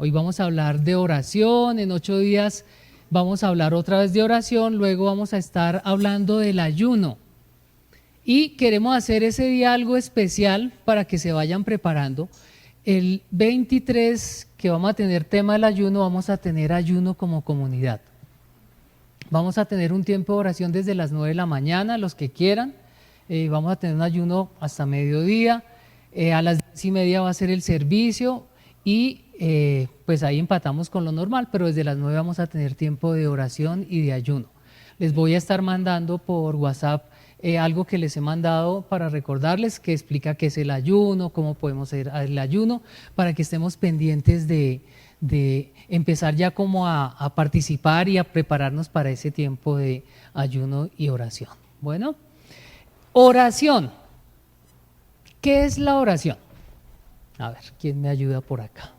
Hoy vamos a hablar de oración, en 8 días vamos a hablar otra vez de oración, luego vamos a estar hablando del ayuno. Y queremos hacer ese día algo especial para que se vayan preparando. El 23, que vamos a tener tema del ayuno, vamos a tener ayuno como comunidad. Vamos a tener un tiempo de oración desde las 9 de la mañana, los que quieran. Vamos a tener un ayuno hasta mediodía. A las 10:30 va a ser el servicio y pues ahí empatamos con lo normal, pero desde las 9 vamos a tener tiempo de oración y de ayuno. Les voy a estar mandando por WhatsApp algo que les he mandado para recordarles, que explica qué es el ayuno, cómo podemos hacer el ayuno, para que estemos pendientes de empezar ya como a participar y a prepararnos para ese tiempo de ayuno y oración. Bueno, oración. ¿Qué es la oración? A ver, ¿quién me ayuda por acá?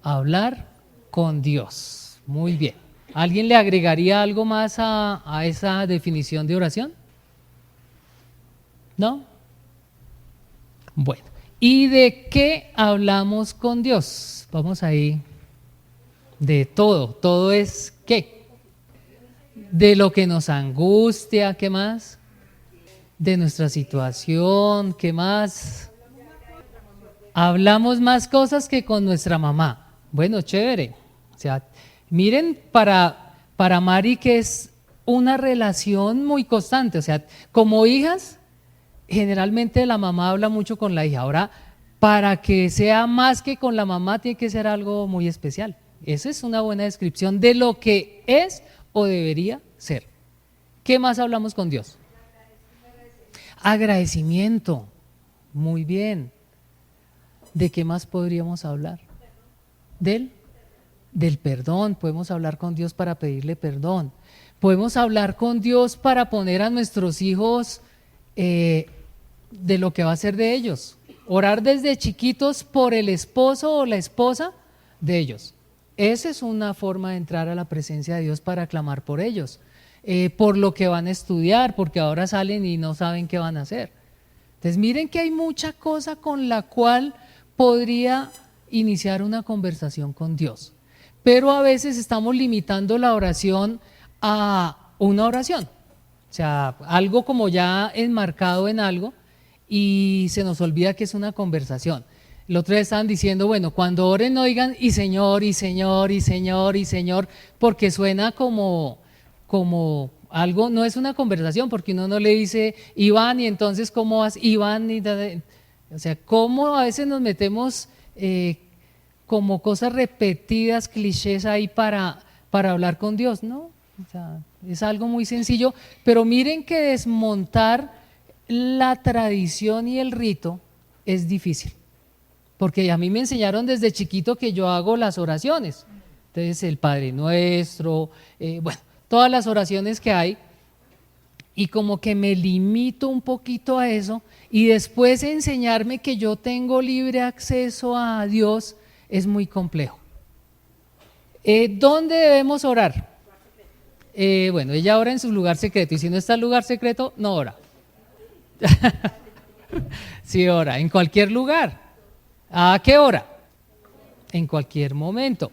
Hablar con Dios. Muy bien. ¿Alguien le agregaría algo más a esa definición de oración? ¿No? Bueno, ¿y de qué hablamos con Dios? Vamos ahí. De todo. ¿Todo es qué? De lo que nos angustia, ¿qué más? De nuestra situación, ¿qué más? Hablamos más cosas que con nuestra mamá. Bueno, chévere. O sea, miren, para Mari que es una relación muy constante. O sea, como hijas, generalmente la mamá habla mucho con la hija. Ahora, para que sea más que con la mamá, tiene que ser algo muy especial. Esa es una buena descripción de lo que es o debería ser. ¿Qué más hablamos con Dios? Agradecimiento. Muy bien. ¿De qué más podríamos hablar? Del perdón. Podemos hablar con Dios para pedirle perdón. Podemos hablar con Dios para poner a nuestros hijos de lo que va a ser de ellos. Orar desde chiquitos por el esposo o la esposa de ellos. Esa es una forma de entrar a la presencia de Dios para clamar por ellos. Por lo que van a estudiar, porque ahora salen y no saben qué van a hacer. Entonces miren que hay mucha cosa con la cual podría iniciar una conversación con Dios, pero a veces estamos limitando la oración a una oración, o sea, algo como ya enmarcado en algo y se nos olvida que es una conversación. El otro día estaban diciendo, bueno, cuando oren no digan y Señor, y Señor, y Señor, y Señor, porque suena como algo, no es una conversación, porque uno no le dice Iván y entonces ¿cómo vas? Iván, o sea, cómo a veces nos metemos como cosas repetidas, clichés ahí para hablar con Dios, ¿no? O sea, es algo muy sencillo, pero miren que desmontar la tradición y el rito es difícil, porque a mí me enseñaron desde chiquito que yo hago las oraciones, entonces el Padre Nuestro, bueno, todas las oraciones que hay, y como que me limito un poquito a eso, y después enseñarme que yo tengo libre acceso a Dios es muy complejo. ¿Dónde debemos orar? Bueno, ella ora en su lugar secreto, y si no está en lugar secreto, no ora. Sí ora, en cualquier lugar. ¿A qué hora? En cualquier momento.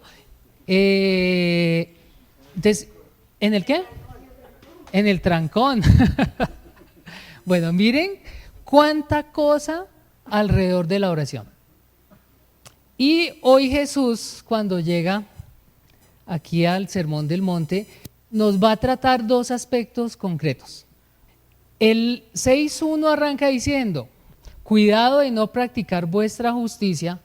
Entonces, ¿en el qué? En el trancón. Bueno, miren cuánta cosa alrededor de la oración. Y hoy Jesús, cuando llega aquí al Sermón del Monte, nos va a tratar dos aspectos concretos. El 6:1 arranca diciendo, cuidado de no practicar vuestra justicia,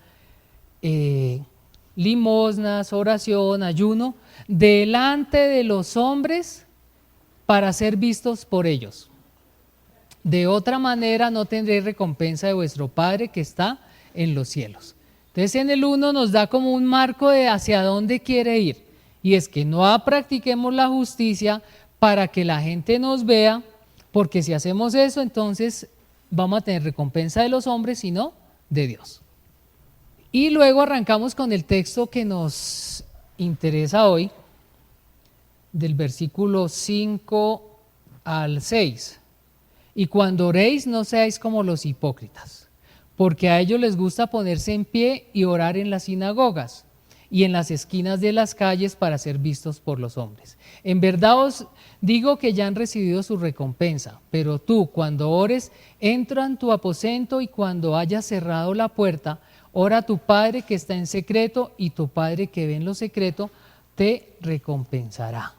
limosnas, oración, ayuno, delante de los hombres para ser vistos por ellos. De otra manera no tendréis recompensa de vuestro Padre que está en los cielos. Entonces en el 1 nos da como un marco de hacia dónde quiere ir. Y es que no practiquemos la justicia para que la gente nos vea, porque si hacemos eso entonces vamos a tener recompensa de los hombres y no de Dios. Y luego arrancamos con el texto que nos interesa hoy, del versículo 5 al 6. Y cuando oréis no seáis como los hipócritas, porque a ellos les gusta ponerse en pie y orar en las sinagogas y en las esquinas de las calles para ser vistos por los hombres. En verdad os digo que ya han recibido su recompensa, pero tú cuando ores, entra en tu aposento y cuando hayas cerrado la puerta, ora a tu Padre que está en secreto y tu Padre que ve en lo secreto te recompensará.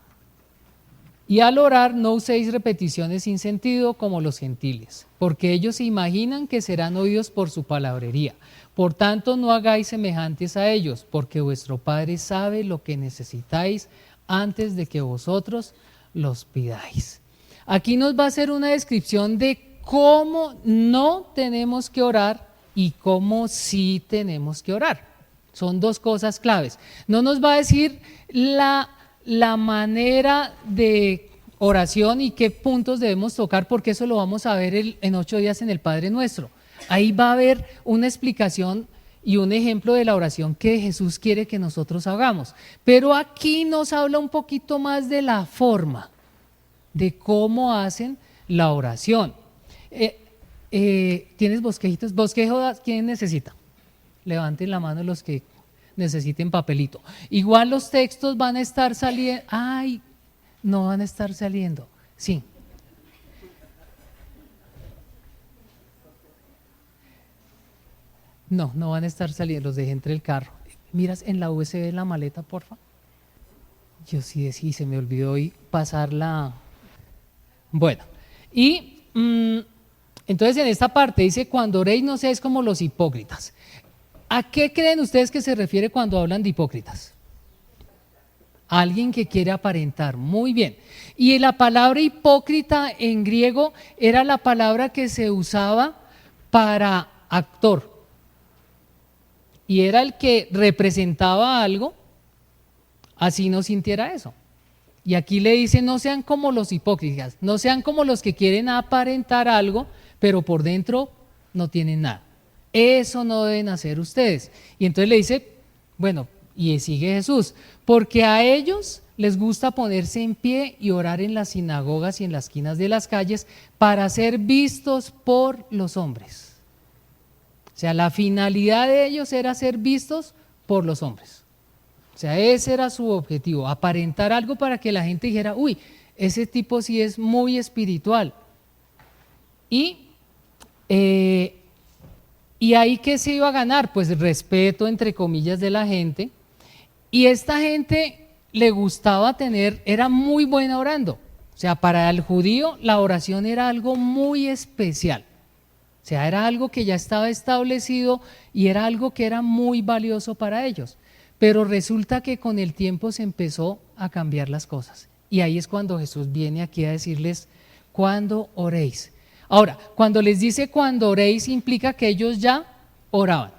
Y al orar no uséis repeticiones sin sentido como los gentiles, porque ellos se imaginan que serán oídos por su palabrería. Por tanto, no hagáis semejantes a ellos, porque vuestro Padre sabe lo que necesitáis antes de que vosotros los pidáis. Aquí nos va a hacer una descripción de cómo no tenemos que orar y cómo sí tenemos que orar. Son dos cosas claves. No nos va a decir la manera de oración y qué puntos debemos tocar, porque eso lo vamos a ver en 8 días en el Padre Nuestro. Ahí va a haber una explicación y un ejemplo de la oración que Jesús quiere que nosotros hagamos. Pero aquí nos habla un poquito más de la forma, de cómo hacen la oración. ¿Tienes bosquejitos? ¿Bosquejo quién necesita? Levanten la mano los que necesiten papelito. Igual los textos van a estar saliendo. Ay, no van a estar saliendo. Sí. No, no van a estar saliendo, los dejé entre el carro. Miras en la USB de la maleta, porfa. Yo sí, se me olvidó hoy pasarla. Bueno, y entonces en esta parte dice, cuando oréis no seáis como los hipócritas. ¿A qué creen ustedes que se refiere cuando hablan de hipócritas? Alguien que quiere aparentar, muy bien. Y la palabra hipócrita en griego era la palabra que se usaba para actor. Y era el que representaba algo, así no sintiera eso. Y aquí le dice, no sean como los hipócritas, no sean como los que quieren aparentar algo, pero por dentro no tienen nada. Eso no deben hacer ustedes. Y entonces le dice, bueno, y sigue Jesús, porque a ellos les gusta ponerse en pie y orar en las sinagogas y en las esquinas de las calles para ser vistos por los hombres. O sea, la finalidad de ellos era ser vistos por los hombres. O sea, ese era su objetivo, aparentar algo para que la gente dijera, uy, ese tipo sí es muy espiritual. Y ahí, ¿qué se iba a ganar? Pues respeto, entre comillas, de la gente. Y esta gente le gustaba era muy buena orando. O sea, para el judío la oración era algo muy especial. O sea, era algo que ya estaba establecido y era algo que era muy valioso para ellos. Pero resulta que con el tiempo se empezó a cambiar las cosas. Y ahí es cuando Jesús viene aquí a decirles, cuando oréis. Ahora, cuando les dice cuando oréis implica que ellos ya oraban.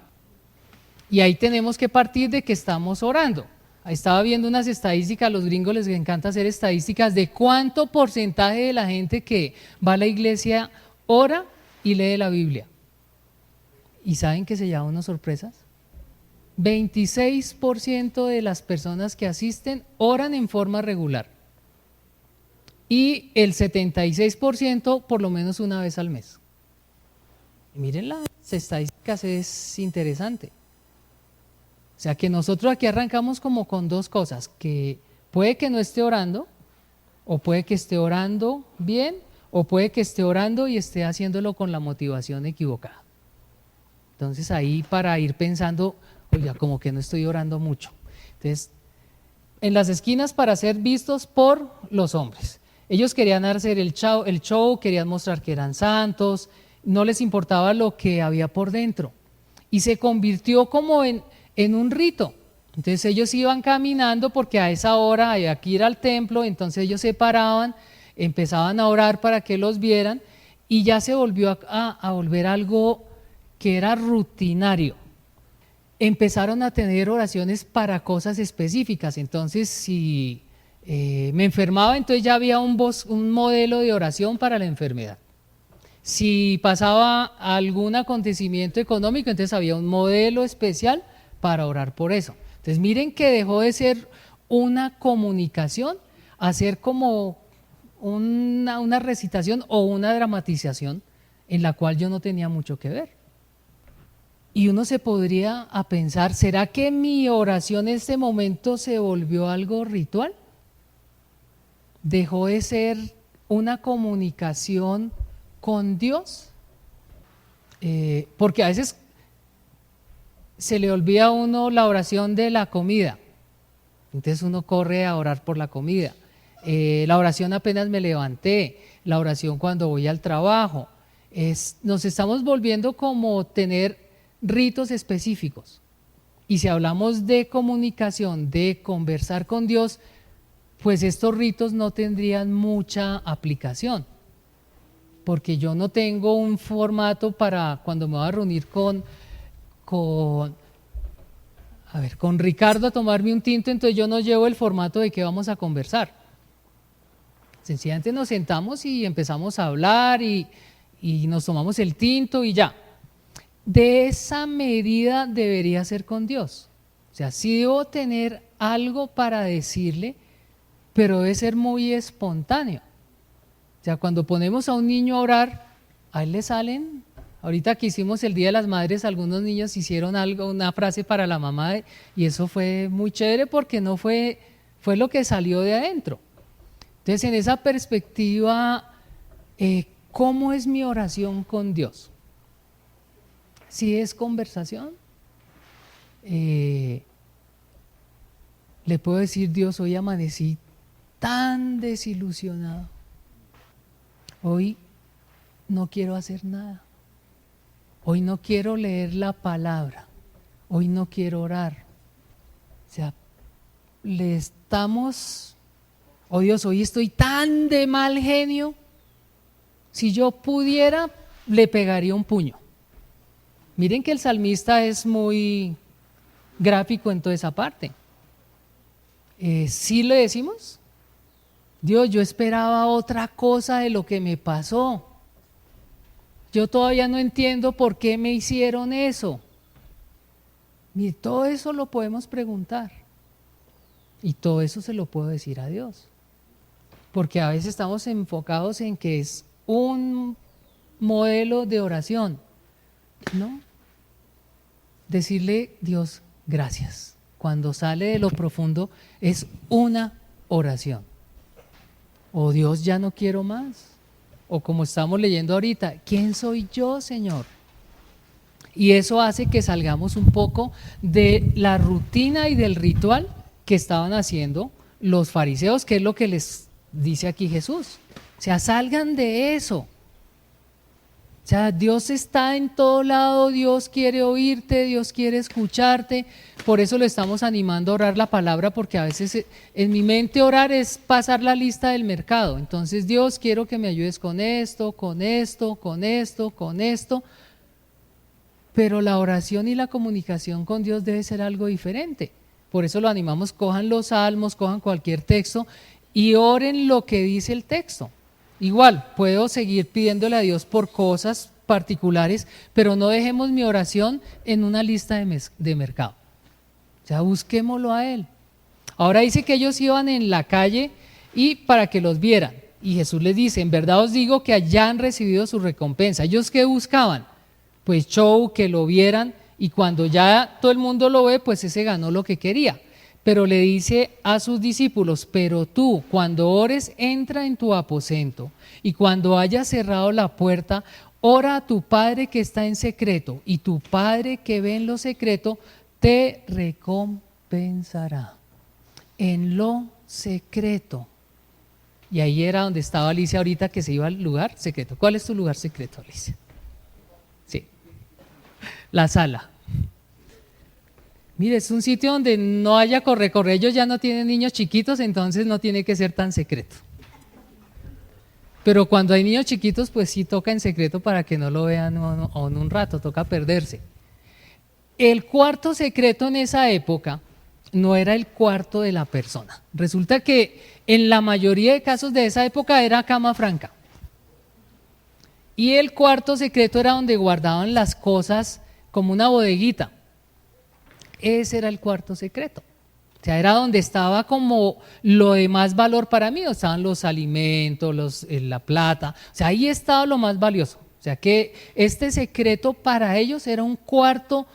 Y ahí tenemos que partir de que estamos orando. Ahí estaba viendo unas estadísticas, a los gringos les encanta hacer estadísticas de cuánto porcentaje de la gente que va a la iglesia ora y lee la Biblia. ¿Y saben que se llevan unas sorpresas? 26% de las personas que asisten oran en forma regular. Y el 76% por lo menos una vez al mes. Y miren las estadísticas, es interesante. O sea que nosotros aquí arrancamos como con dos cosas, que puede que no esté orando, o puede que esté orando bien, o puede que esté orando y esté haciéndolo con la motivación equivocada. Entonces ahí para ir pensando, oiga, como que no estoy orando mucho. Entonces, en las esquinas para ser vistos por los hombres. Ellos querían hacer el show, querían mostrar que eran santos, no les importaba lo que había por dentro. Y se convirtió como en un rito. Entonces ellos iban caminando porque a esa hora había que ir al templo, entonces ellos se paraban, empezaban a orar para que los vieran y ya se volvió a volver algo que era rutinario. Empezaron a tener oraciones para cosas específicas, entonces si me enfermaba, entonces ya había un modelo de oración para la enfermedad. Si pasaba algún acontecimiento económico, entonces había un modelo especial para orar por eso. Entonces miren que dejó de ser una comunicación a ser como una recitación o una dramatización en la cual yo no tenía mucho que ver. Y uno se podría a pensar, ¿será que mi oración en este momento se volvió algo ritual? ¿Dejó de ser una comunicación con Dios? Porque a veces se le olvida a uno la oración de la comida. Entonces uno corre a orar por la comida. La oración apenas me levanté, la oración cuando voy al trabajo. Nos estamos volviendo como tener ritos específicos. Y si hablamos de comunicación, de conversar con Dios, pues estos ritos no tendrían mucha aplicación. Porque yo no tengo un formato para cuando me voy a reunir con Ricardo a tomarme un tinto, entonces yo no llevo el formato de qué vamos a conversar. Sencillamente nos sentamos y empezamos a hablar y nos tomamos el tinto y ya. De esa medida debería ser con Dios. O sea, sí debo tener algo para decirle, pero debe ser muy espontáneo. O sea, cuando ponemos a un niño a orar, a él le salen. Ahorita que hicimos el Día de las Madres, algunos niños hicieron algo, una frase para la mamá, y eso fue muy chévere porque no fue lo que salió de adentro. Entonces, en esa perspectiva, ¿cómo es mi oración con Dios? ¿Sí es conversación? Le puedo decir, Dios, hoy amanecí tan desilusionado. Hoy no quiero hacer nada. Hoy no quiero leer la palabra. Hoy no quiero orar. O sea, le estamos, oh Dios, hoy estoy tan de mal genio. Si yo pudiera, le pegaría un puño. Miren que el salmista es muy gráfico en toda esa parte. ¿Sí le decimos? Dios, yo esperaba otra cosa de lo que me pasó. Yo todavía no entiendo por qué me hicieron eso. Y todo eso lo podemos preguntar. Y todo eso se lo puedo decir a Dios. Porque a veces estamos enfocados en que es un modelo de oración, ¿no? Decirle, Dios, gracias. Cuando sale de lo profundo es una oración. O Dios, ya no quiero más. O como estamos leyendo ahorita, ¿quién soy yo, Señor? Y eso hace que salgamos un poco de la rutina y del ritual que estaban haciendo los fariseos, que es lo que les dice aquí Jesús. O sea, salgan de eso. O sea, Dios está en todo lado, Dios quiere oírte, Dios quiere escucharte. Por eso lo estamos animando a orar la palabra, porque a veces en mi mente orar es pasar la lista del mercado. Entonces, Dios, quiero que me ayudes con esto, con esto, con esto, con esto. Pero la oración y la comunicación con Dios debe ser algo diferente. Por eso lo animamos, cojan los salmos, cojan cualquier texto y oren lo que dice el texto. Igual, puedo seguir pidiéndole a Dios por cosas particulares, pero no dejemos mi oración en una lista de mercado. O sea, busquémoslo a Él. Ahora dice que ellos iban en la calle y para que los vieran. Y Jesús les dice, en verdad os digo que allá han recibido su recompensa. ¿Ellos qué buscaban? Pues show, que lo vieran, y cuando ya todo el mundo lo ve, pues ese ganó lo que quería. Pero le dice a sus discípulos, pero tú cuando ores entra en tu aposento y cuando hayas cerrado la puerta, ora a tu Padre que está en secreto y tu Padre que ve en lo secreto te recompensará. En lo secreto. Y ahí era donde estaba Alicia ahorita que se iba al lugar secreto. ¿Cuál es tu lugar secreto, Alicia? Sí, la sala. Mire, es un sitio donde no haya corre. Ellos ya no tienen niños chiquitos, entonces no tiene que ser tan secreto. Pero cuando hay niños chiquitos, pues sí toca en secreto para que no lo vean o en un rato, toca perderse. El cuarto secreto en esa época no era el cuarto de la persona. Resulta que en la mayoría de casos de esa época era cama franca. Y el cuarto secreto era donde guardaban las cosas como una bodeguita. Ese era el cuarto secreto. O sea, era donde estaba como lo de más valor para mí, estaban los alimentos, la plata. O sea, ahí estaba lo más valioso. O sea que este secreto para ellos era un cuarto,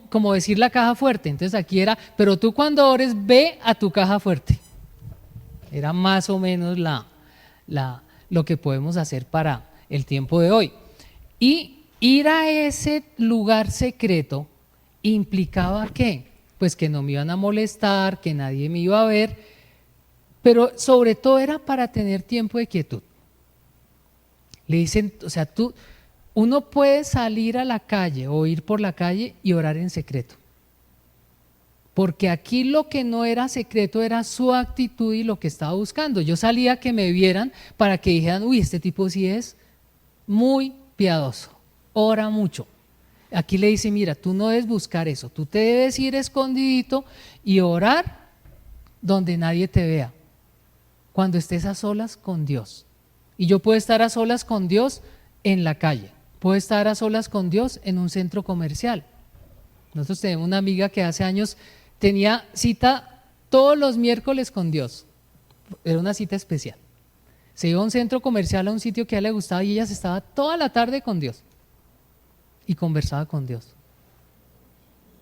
como decir la caja fuerte. Entonces aquí era, pero tú cuando ores ve a tu caja fuerte. Era más o menos lo que podemos hacer para el tiempo de hoy. Y ir a ese lugar secreto implicaba ¿qué? Pues que no me iban a molestar, que nadie me iba a ver, pero sobre todo era para tener tiempo de quietud. Le dicen, o sea, uno puede salir a la calle o ir por la calle y orar en secreto. Porque aquí lo que no era secreto era su actitud y lo que estaba buscando. Yo salía a que me vieran para que dijeran, uy, este tipo sí es muy piadoso, ora mucho. Aquí le dice, mira, tú no debes buscar eso, tú te debes ir escondidito y orar donde nadie te vea, cuando estés a solas con Dios. Y yo puedo estar a solas con Dios en la calle, puedo estar a solas con Dios en un centro comercial. Nosotros tenemos una amiga que hace años tenía cita todos los miércoles con Dios, era una cita especial. Se iba a un centro comercial, a un sitio que a ella le gustaba y ella se estaba toda la tarde con Dios y conversaba con Dios.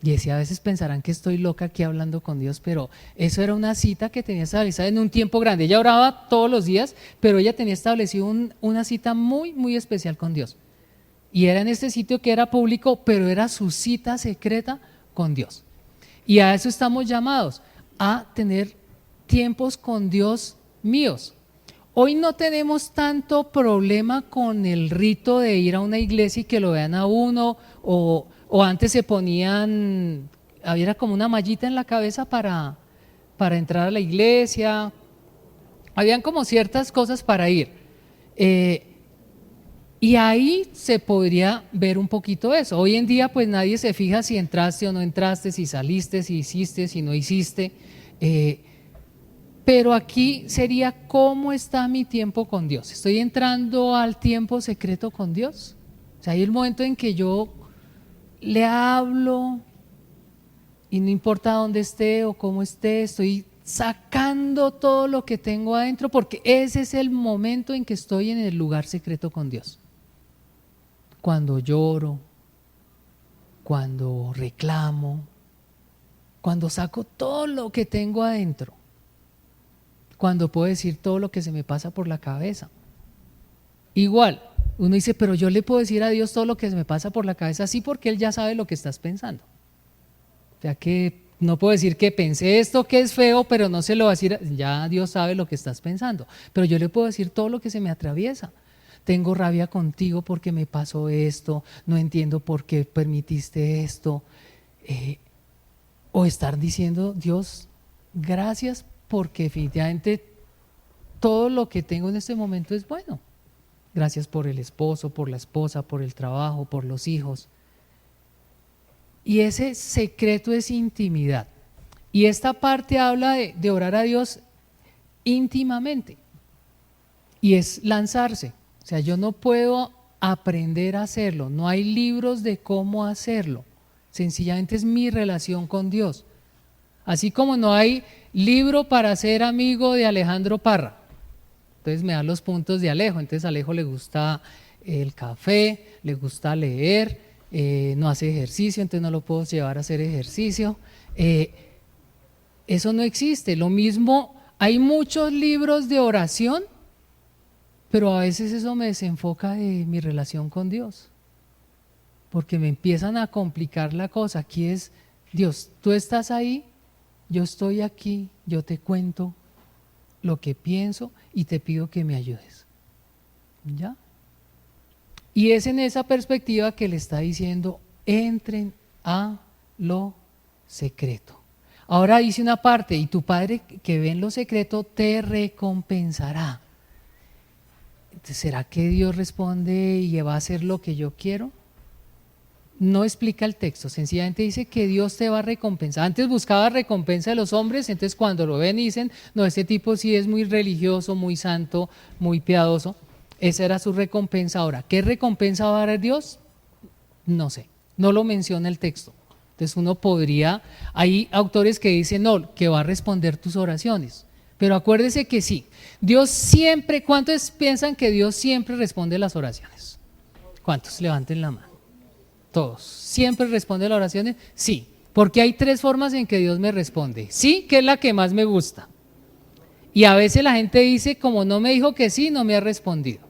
Y decía, a veces pensarán que estoy loca aquí hablando con Dios, pero eso era una cita que tenía establecida en un tiempo grande. Ella oraba todos los días, pero ella tenía establecido una cita muy, muy especial con Dios. Y era en este sitio que era público, pero era su cita secreta con Dios. Y a eso estamos llamados, a tener tiempos con Dios míos. Hoy no tenemos tanto problema con el rito de ir a una iglesia y que lo vean a uno, o antes se ponían, había como una mallita en la cabeza para entrar a la iglesia, habían como ciertas cosas para ir. Y ahí se podría ver un poquito eso. Hoy en día pues nadie se fija si entraste o no entraste, si saliste, si hiciste, si no hiciste. Pero aquí sería ¿cómo está mi tiempo con Dios? ¿Estoy entrando al tiempo secreto con Dios? O sea, hay el momento en que yo le hablo y no importa dónde esté o cómo esté, estoy sacando todo lo que tengo adentro porque ese es el momento en que estoy en el lugar secreto con Dios. Cuando lloro, cuando reclamo, cuando saco todo lo que tengo adentro, cuando puedo decir todo lo que se me pasa por la cabeza. Igual, uno dice, pero yo le puedo decir a Dios todo lo que se me pasa por la cabeza, sí, porque Él ya sabe lo que estás pensando. O sea que no puedo decir que pensé esto que es feo, pero no se lo va a decir, ya Dios sabe lo que estás pensando. Pero yo le puedo decir todo lo que se me atraviesa. Tengo rabia contigo porque me pasó esto, no entiendo por qué permitiste esto. O estar diciendo, Dios, gracias porque definitivamente todo lo que tengo en este momento es bueno. Gracias por el esposo, por la esposa, por el trabajo, por los hijos. Y ese secreto es intimidad. Y esta parte habla de orar a Dios íntimamente. Y es lanzarse. O sea, yo no puedo aprender a hacerlo. No hay libros de cómo hacerlo. Sencillamente es mi relación con Dios. Así como no hay libro para ser amigo de Alejandro Parra. Entonces me da los puntos de Alejo. Entonces a Alejo le gusta el café, le gusta leer, no hace ejercicio, entonces no lo puedo llevar a hacer ejercicio. Eso no existe. Lo mismo, hay muchos libros de oración, pero a veces eso me desenfoca de mi relación con Dios. Porque me empiezan a complicar la cosa. Aquí es, Dios, tú estás ahí, yo estoy aquí, yo te cuento lo que pienso y te pido que me ayudes. ¿Ya? Y es en esa perspectiva que le está diciendo, entren a lo secreto. Ahora dice una parte, y tu Padre que ve en lo secreto te recompensará. Entonces, ¿será que Dios responde y va a hacer lo que yo quiero? No explica el texto, sencillamente dice que Dios te va a recompensar. Antes buscaba recompensa de los hombres, entonces cuando lo ven y dicen, no, este tipo sí es muy religioso, muy santo, muy piadoso, esa era su recompensa. Ahora, ¿qué recompensa va a dar Dios? No sé, no lo menciona el texto. Entonces uno podría, hay autores que dicen, no, que va a responder tus oraciones. Pero acuérdese que sí, Dios siempre, ¿cuántos piensan que Dios siempre responde las oraciones? ¿Cuántos? Levanten la mano. Todos. ¿Siempre responde las oraciones? Sí. Porque hay 3 formas en que Dios me responde. Sí, que es la que más me gusta. Y a veces la gente dice, como no me dijo que sí, no me ha respondido.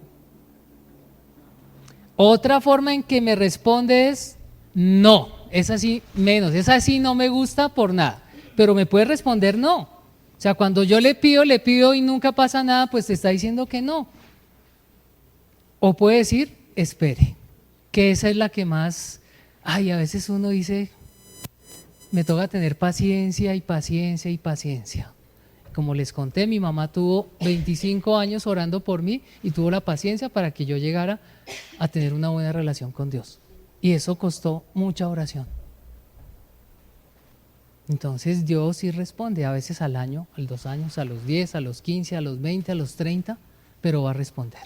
Otra forma en que me responde es no. Esa sí menos. Esa sí no me gusta por nada. Pero me puede responder no. O sea, cuando yo le pido y nunca pasa nada, pues te está diciendo que no. O puede decir, espere. Que esa es la que más... Ay, a veces uno dice, me toca tener paciencia y paciencia y paciencia. Como les conté, mi mamá tuvo 25 años orando por mí y tuvo la paciencia para que yo llegara a tener una buena relación con Dios. Y eso costó mucha oración. Entonces Dios sí responde, a veces al año, a los 2 años, a los 10, a los 15, a los 20, a los 30, pero va a responder.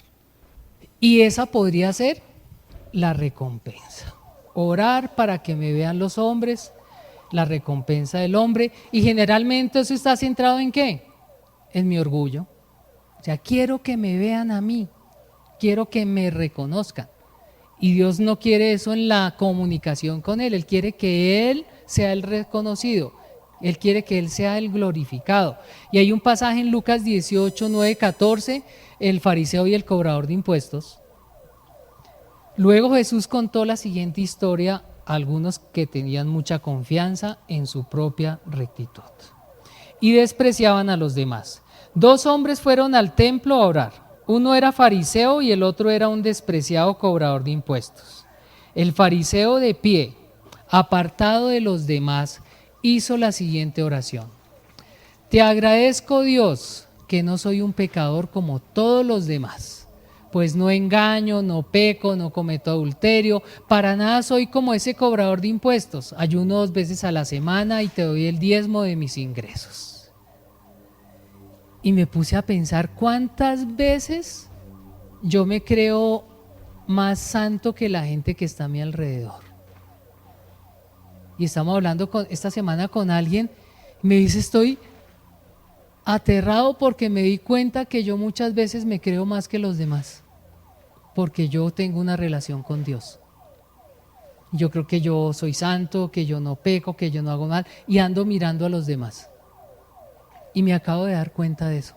Y esa podría ser la recompensa. Orar para que me vean los hombres, la recompensa del hombre, y generalmente eso está centrado ¿en qué? En mi orgullo. O sea, quiero que me vean a mí, quiero que me reconozcan. Y Dios no quiere eso en la comunicación con Él quiere que Él sea el reconocido, Él quiere que Él sea el glorificado. Y hay un pasaje en Lucas 18, 9, 14, el fariseo y el cobrador de impuestos. Luego Jesús contó la siguiente historia a algunos que tenían mucha confianza en su propia rectitud y despreciaban a los demás. 2 hombres fueron al templo a orar. Uno era fariseo y el otro era un despreciado cobrador de impuestos. El fariseo, de pie, apartado de los demás, hizo la siguiente oración: Te agradezco, Dios, que no soy un pecador como todos los demás, pues no engaño, no peco, no cometo adulterio, para nada soy como ese cobrador de impuestos. Ayuno 2 veces a la semana y te doy el diezmo de mis ingresos. Y me puse a pensar cuántas veces yo me creo más santo que la gente que está a mi alrededor. Y estamos hablando esta semana con alguien, me dice, estoy aterrado porque me di cuenta que yo muchas veces me creo más que los demás, porque yo tengo una relación con Dios. Yo creo que yo soy santo, que yo no peco, que yo no hago mal, y ando mirando a los demás. Y me acabo de dar cuenta de eso.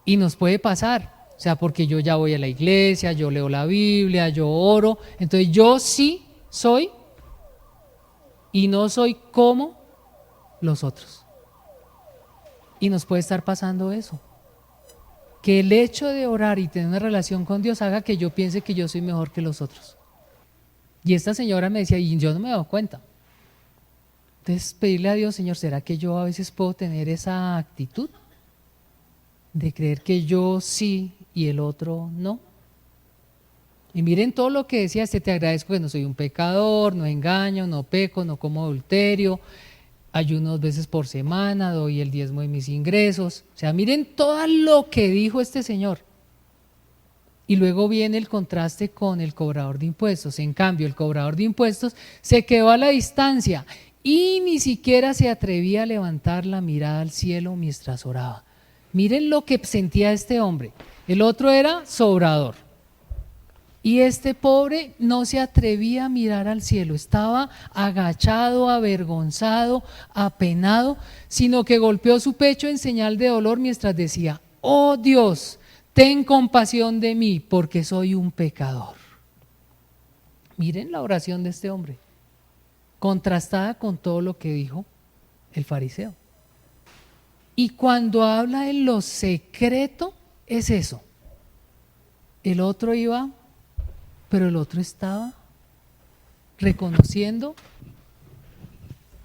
Y nos puede pasar, o sea, porque yo ya voy a la iglesia, yo leo la Biblia, yo oro, entonces yo sí soy y no soy como los otros. Y nos puede estar pasando eso. Que el hecho de orar y tener una relación con Dios haga que yo piense que yo soy mejor que los otros. Y esta señora me decía, y yo no me he dado cuenta. Entonces pedirle a Dios, Señor, ¿será que yo a veces puedo tener esa actitud de creer que yo sí y el otro no? Y miren todo lo que decía te agradezco que no soy un pecador, no engaño, no peco, no como adulterio, ayuno 2 veces por semana, doy el diezmo de mis ingresos. O sea, miren todo lo que dijo este señor. Y luego viene el contraste con el cobrador de impuestos. En cambio, el cobrador de impuestos se quedó a la distancia y ni siquiera se atrevía a levantar la mirada al cielo mientras oraba. Miren lo que sentía este hombre. El otro era sobrador. Y este pobre no se atrevía a mirar al cielo, estaba agachado, avergonzado, apenado, sino que golpeó su pecho en señal de dolor mientras decía, oh Dios, ten compasión de mí porque soy un pecador. Miren la oración de este hombre, contrastada con todo lo que dijo el fariseo. Y cuando habla de lo secreto, es eso. El otro iba, pero el otro estaba reconociendo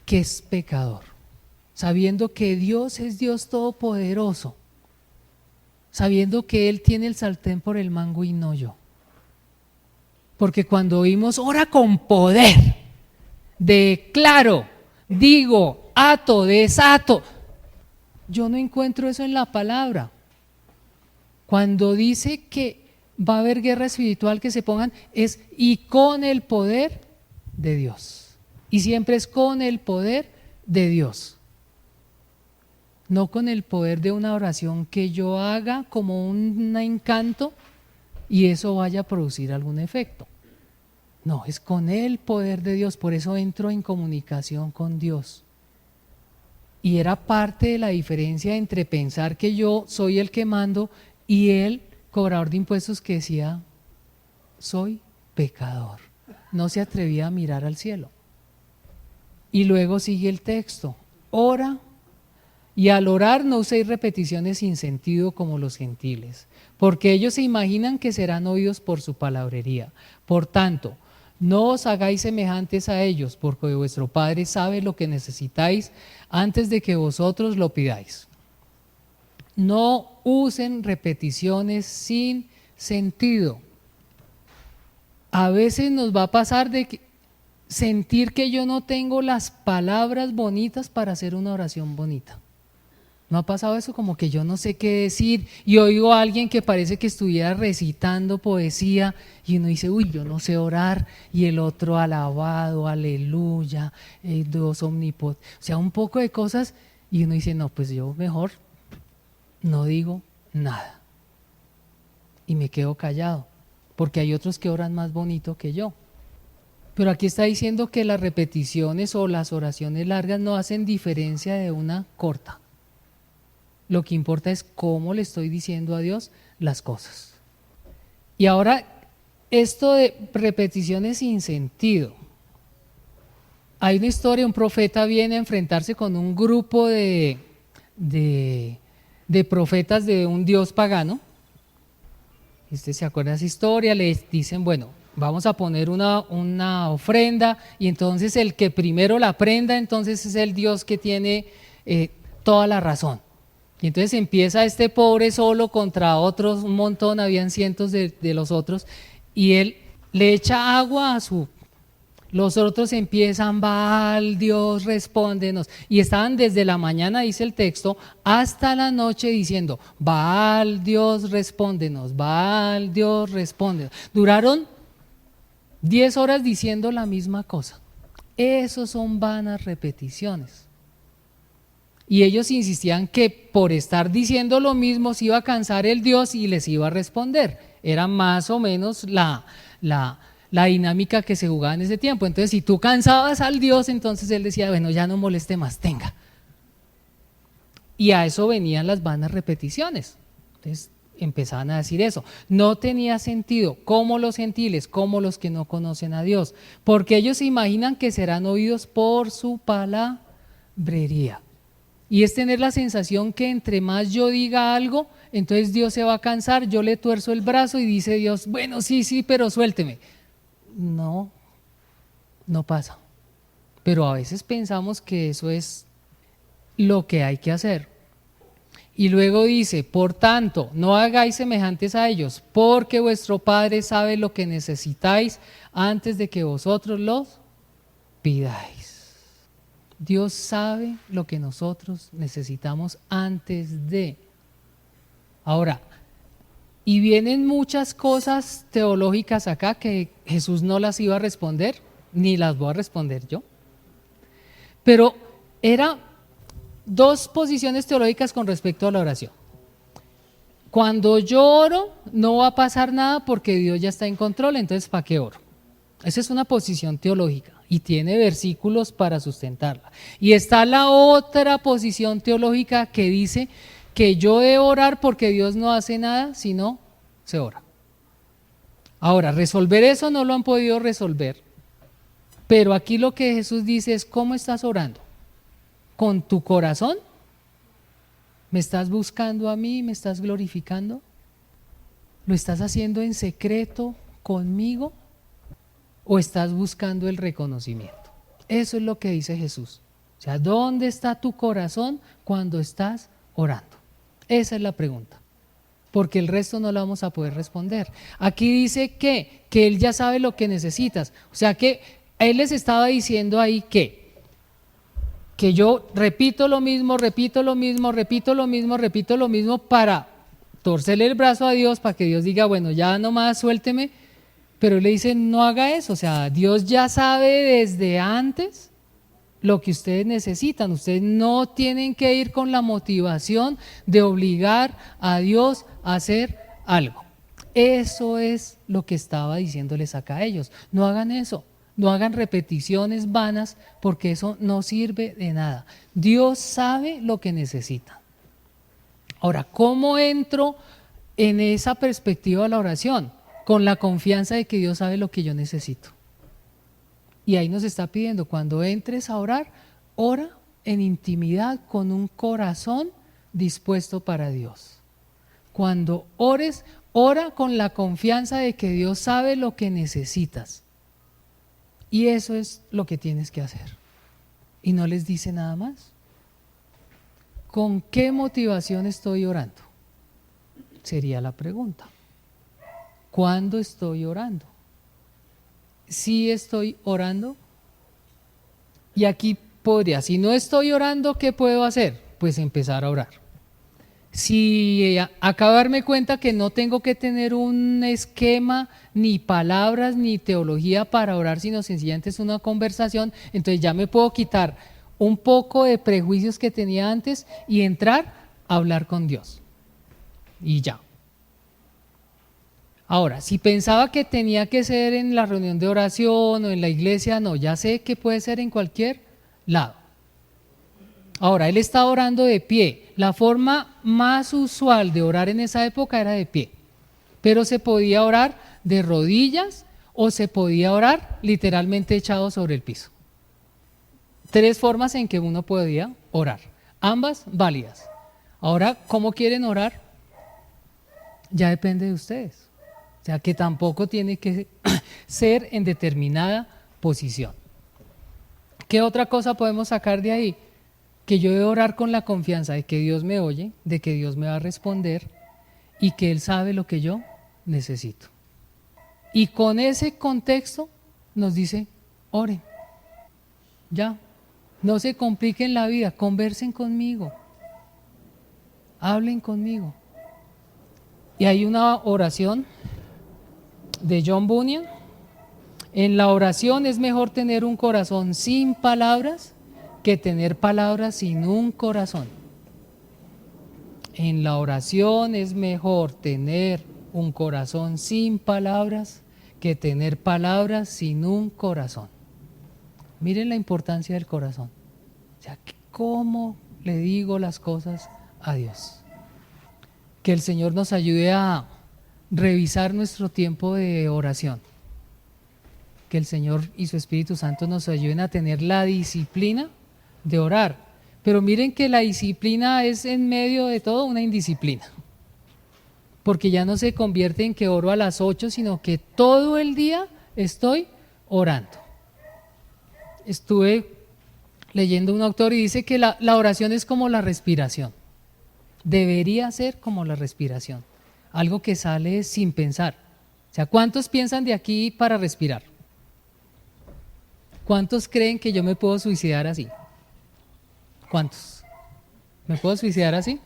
que es pecador, sabiendo que Dios es Dios todopoderoso, sabiendo que Él tiene el sartén por el mango y no yo. Porque cuando oímos ora con poder, declaro, digo, ato, desato, yo no encuentro eso en la palabra. Cuando dice que va a haber guerra espiritual, que se pongan, es y con el poder de Dios. Y siempre es con el poder de Dios. No con el poder de una oración que yo haga como un encanto y eso vaya a producir algún efecto. No, es con el poder de Dios, por eso entro en comunicación con Dios. Y era parte de la diferencia entre pensar que yo soy el que mando y el cobrador de impuestos que decía, soy pecador. No se atrevía a mirar al cielo. Y luego sigue el texto, ora, y al orar no uséis repeticiones sin sentido como los gentiles, porque ellos se imaginan que serán oídos por su palabrería. Por tanto, no os hagáis semejantes a ellos, porque vuestro Padre sabe lo que necesitáis antes de que vosotros lo pidáis. No usen repeticiones sin sentido. A veces nos va a pasar de sentir que yo no tengo las palabras bonitas para hacer una oración bonita. ¿No ha pasado eso? Como que yo no sé qué decir y oigo a alguien que parece que estuviera recitando poesía y uno dice, uy, yo no sé orar, y el otro alabado, aleluya, Dios omnipotente, o sea, un poco de cosas, y uno dice, no, pues yo mejor no digo nada y me quedo callado, porque hay otros que oran más bonito que yo. Pero aquí está diciendo que las repeticiones o las oraciones largas no hacen diferencia de una corta. Lo que importa es cómo le estoy diciendo a Dios las cosas. Y ahora, esto de repeticiones sin sentido. Hay una historia, un profeta viene a enfrentarse con un grupo de profetas de un dios pagano. Usted se acuerda de esa historia, les dicen, bueno, vamos a poner una ofrenda, y entonces el que primero la prenda, entonces es el Dios que tiene toda la razón. Y entonces empieza este pobre solo contra otros, un montón, habían cientos de los otros, y él le echa agua a su... Los otros empiezan, Baal, Dios, respóndenos. Y estaban desde la mañana, dice el texto, hasta la noche diciendo, Baal, Dios, respóndenos, Baal, Dios, respóndenos. Duraron 10 horas diciendo la misma cosa. Esos son vanas repeticiones. Y ellos insistían que por estar diciendo lo mismo se iba a cansar el Dios y les iba a responder. Era más o menos la dinámica que se jugaba en ese tiempo. Entonces, si tú cansabas al Dios, entonces él decía, bueno, ya no moleste más, tenga. Y a eso venían las vanas repeticiones. Entonces, empezaban a decir eso. No tenía sentido, como los gentiles, como los que no conocen a Dios, porque ellos se imaginan que serán oídos por su palabrería. Y es tener la sensación que entre más yo diga algo, entonces Dios se va a cansar, yo le tuerzo el brazo y dice Dios, bueno, sí, pero suélteme. No, no pasa. Pero a veces pensamos que eso es lo que hay que hacer. Y luego dice, por tanto, no hagáis semejantes a ellos, porque vuestro Padre sabe lo que necesitáis antes de que vosotros los pidáis. Dios sabe lo que nosotros necesitamos antes de. Ahora, y vienen muchas cosas teológicas acá que Jesús no las iba a responder, ni las voy a responder yo. Pero eran dos posiciones teológicas con respecto a la oración. Cuando yo oro, no va a pasar nada porque Dios ya está en control, entonces ¿para qué oro? Esa es una posición teológica y tiene versículos para sustentarla. Y está la otra posición teológica que dice que yo debo orar porque Dios no hace nada, sino se ora. Ahora, resolver eso no lo han podido resolver, pero aquí lo que Jesús dice es, ¿cómo estás orando? ¿Con tu corazón? ¿Me estás buscando a mí? ¿Me estás glorificando? ¿Lo estás haciendo en secreto conmigo? ¿O estás buscando el reconocimiento? Eso es lo que dice Jesús. O sea, ¿dónde está tu corazón cuando estás orando? Esa es la pregunta, porque el resto no lo vamos a poder responder. Aquí dice que Él ya sabe lo que necesitas. O sea que Él les estaba diciendo ahí que yo repito lo mismo para torcerle el brazo a Dios, para que Dios diga, bueno, ya nomás suélteme. Pero Él le dice, no haga eso. O sea, Dios ya sabe desde antes lo que ustedes necesitan. Ustedes no tienen que ir con la motivación de obligar a Dios a hacer algo. Eso es lo que estaba diciéndoles acá a ellos. No hagan eso, no hagan repeticiones vanas porque eso no sirve de nada. Dios sabe lo que necesitan. Ahora, ¿cómo entro en esa perspectiva de la oración? Con la confianza de que Dios sabe lo que yo necesito. Y ahí nos está pidiendo, cuando entres a orar, ora en intimidad con un corazón dispuesto para Dios. Cuando ores, ora con la confianza de que Dios sabe lo que necesitas. Y eso es lo que tienes que hacer. Y no les dice nada más. ¿Con qué motivación estoy orando? Sería la pregunta. ¿Cuándo estoy orando? ¿Sí estoy orando? Y aquí podría, si no estoy orando, ¿qué puedo hacer? Pues empezar a orar. Si acabo de darme cuenta que no tengo que tener un esquema, ni palabras, ni teología para orar, sino sencillamente es una conversación, entonces ya me puedo quitar un poco de prejuicios que tenía antes y entrar a hablar con Dios. Y ya. Ahora, si pensaba que tenía que ser en la reunión de oración o en la iglesia, no, ya sé que puede ser en cualquier lado. Ahora, él está orando de pie. La forma más usual de orar en esa época era de pie, pero se podía orar de rodillas o se podía orar literalmente echado sobre el piso. 3 formas en que uno podía orar, ambas válidas. Ahora, ¿cómo quieren orar? Ya depende de ustedes. O sea, que tampoco tiene que ser en determinada posición. ¿Qué otra cosa podemos sacar de ahí? Que yo debo orar con la confianza de que Dios me oye, de que Dios me va a responder y que Él sabe lo que yo necesito. Y con ese contexto nos dice, oren. Ya, no se compliquen la vida, conversen conmigo, hablen conmigo. Y hay una oración de John Bunyan. En la oración es mejor tener un corazón sin palabras que tener palabras sin un corazón. En la oración es mejor tener un corazón sin palabras que tener palabras sin un corazón. Miren la importancia del corazón. O sea, ¿cómo le digo las cosas a Dios? Que el Señor nos ayude a revisar nuestro tiempo de oración. Que el Señor y su Espíritu Santo nos ayuden a tener la disciplina de orar. Pero miren que la disciplina es en medio de todo una indisciplina. Porque ya no se convierte en que oro a las 8, sino que todo el día estoy orando. Estuve leyendo un autor y dice que la oración es como la respiración. Debería ser como la respiración. Algo que sale sin pensar. O sea, ¿cuántos piensan de aquí para respirar? ¿Cuántos creen que yo me puedo suicidar así? ¿Cuántos? ¿Me puedo suicidar así?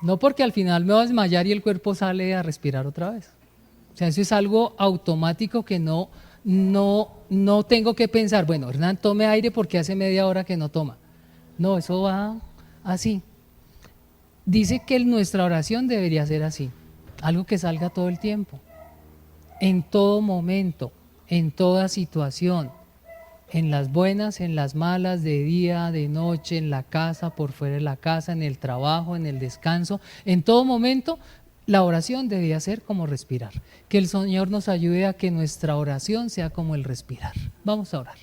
No, porque al final me voy a desmayar y el cuerpo sale a respirar otra vez. O sea, eso es algo automático que no tengo que pensar, bueno, Hernán, tome aire porque hace media hora que no toma. No, eso va así. Dice que nuestra oración debería ser así, algo que salga todo el tiempo, en todo momento, en toda situación, en las buenas, en las malas, de día, de noche, en la casa, por fuera de la casa, en el trabajo, en el descanso, en todo momento. La oración debería ser como respirar. Que el Señor nos ayude a que nuestra oración sea como el respirar. Vamos a orar.